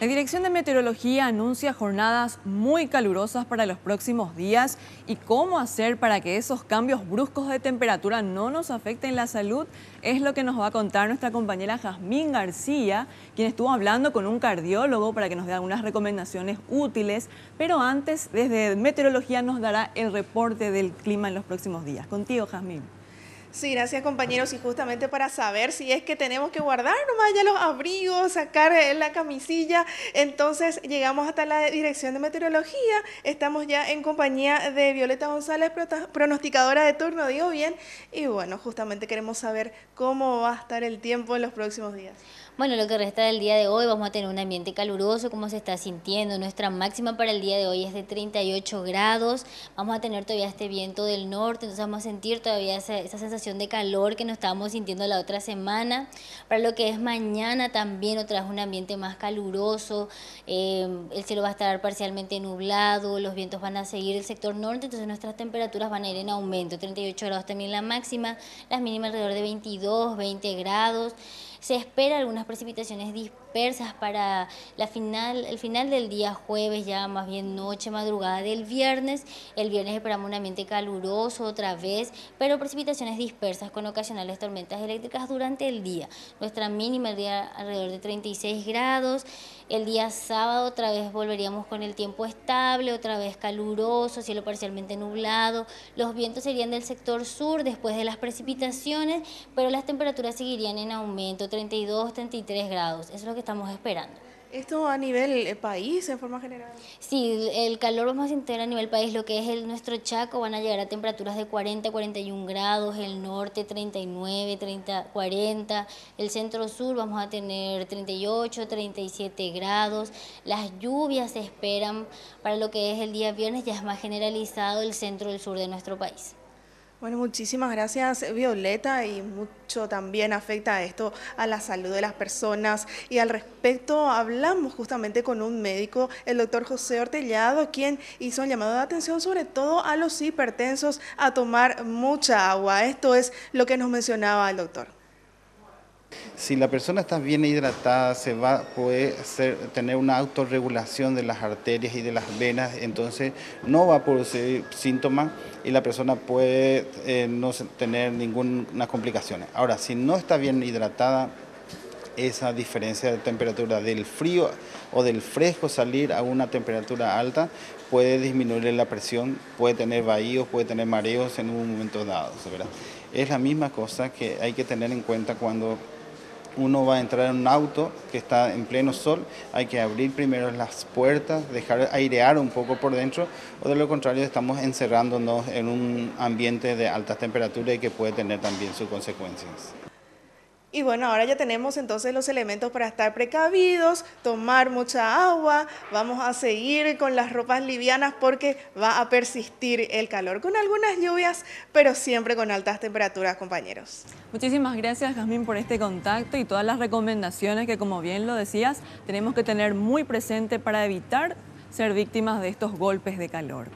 La Dirección de Meteorología anuncia jornadas muy calurosas para los próximos días y cómo hacer para que esos cambios bruscos de temperatura no nos afecten la salud es lo que nos va a contar nuestra compañera Jazmín García, quien estuvo hablando con un cardiólogo para que nos dé algunas recomendaciones útiles, pero antes desde Meteorología nos dará el reporte del clima en los próximos días. Contigo, Jazmín. Sí, gracias compañeros, y justamente para saber si es que tenemos que guardar nomás ya los abrigos, sacar la camisilla, entonces llegamos hasta la Dirección de Meteorología, estamos ya en compañía de Violeta González, pronosticadora de turno, digo bien, y bueno, justamente queremos saber cómo va a estar el tiempo en los próximos días. Bueno, lo que resta del día de hoy vamos a tener un ambiente caluroso, como se está sintiendo. Nuestra máxima para el día de hoy es de 38 grados. Vamos a tener todavía este viento del norte, entonces vamos a sentir todavía esa sensación de calor que nos estábamos sintiendo la otra semana. Para lo que es mañana también otra vez un ambiente más caluroso. El cielo va a estar parcialmente nublado, los vientos van a seguir el sector norte, entonces nuestras temperaturas van a ir en aumento. 38 grados también la máxima, las mínimas alrededor de 22, 20 grados. Se espera algunas precipitaciones dispersas para el final del día jueves, ya más bien noche, madrugada del viernes. El viernes esperamos un ambiente caluroso otra vez, pero precipitaciones dispersas con ocasionales tormentas eléctricas durante el día. Nuestra mínima el día alrededor de 36 grados. El día sábado otra vez volveríamos con el tiempo estable, otra vez caluroso, cielo parcialmente nublado. Los vientos serían del sector sur después de las precipitaciones, pero las temperaturas seguirían en aumento, 32, 33 grados. Eso es lo que estamos esperando. ¿Esto a nivel país, en forma general? Sí, el calor vamos a sentir a nivel país, lo que es nuestro Chaco, van a llegar a temperaturas de 40, 41 grados, el norte 39, 30, 40, el centro sur vamos a tener 38, 37 grados. Las lluvias se esperan para lo que es el día viernes, ya es más generalizado el centro y el sur de nuestro país. Bueno, muchísimas gracias Violeta, y mucho también afecta esto a la salud de las personas, y al respecto hablamos justamente con un médico, el doctor José Ortellado, quien hizo un llamado de atención sobre todo a los hipertensos a tomar mucha agua. Esto es lo que nos mencionaba el doctor. Si la persona está bien hidratada, se va a poder tener una autorregulación de las arterias y de las venas, entonces no va a producir síntomas y la persona puede no tener ninguna complicación. Ahora, si no está bien hidratada, esa diferencia de temperatura del frío o del fresco salir a una temperatura alta puede disminuir la presión, puede tener vahíos, puede tener mareos en un momento dado, ¿verdad? Es la misma cosa que hay que tener en cuenta cuando uno va a entrar en un auto que está en pleno sol, hay que abrir primero las puertas, dejar airear un poco por dentro, o de lo contrario estamos encerrándonos en un ambiente de altas temperaturas y que puede tener también sus consecuencias. Y bueno, ahora ya tenemos entonces los elementos para estar precavidos, tomar mucha agua, vamos a seguir con las ropas livianas porque va a persistir el calor, con algunas lluvias, pero siempre con altas temperaturas, compañeros. Muchísimas gracias, Jazmín, por este contacto y todas las recomendaciones que, como bien lo decías, tenemos que tener muy presente para evitar ser víctimas de estos golpes de calor.